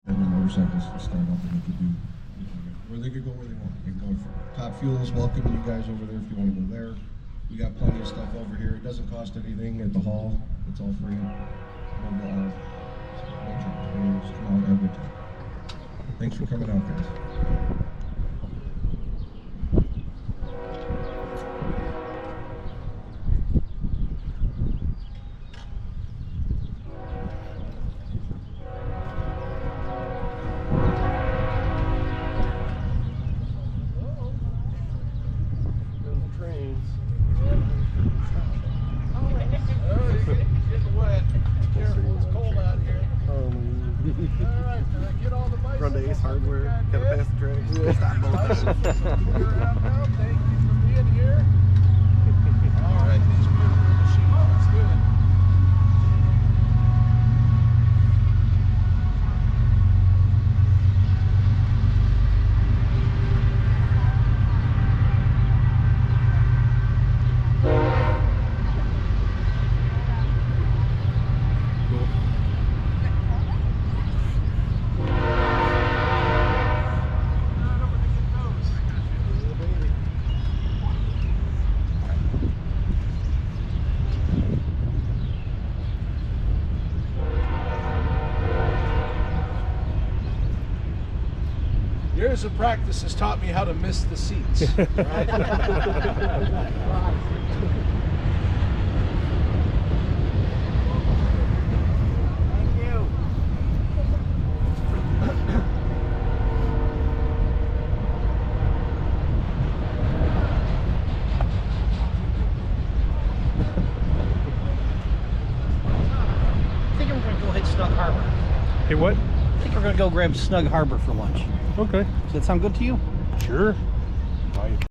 And the motorcycles can start up and they could do, or they could go where they want. They can go for Top Fuel's welcoming you guys over there if you want to go there. We got plenty of stuff over here. It doesn't cost anything at the hall. It's all free. And, no charge. I mean, just come out and have a good time. Thanks for coming out, guys. Run to Ace Hardware, gotta pass the tracks. Yeah. Stop both. You're around now. Thank you for being here. All right, these beautiful machines. Let's do it. Years of practice has taught me how to miss the seats. Right? Thank you. I think we're going to go hit Snug Harbor. Hey, what? I think we're going to go grab Snug Harbor for lunch. Okay. Does that sound good to you? Sure. Bye.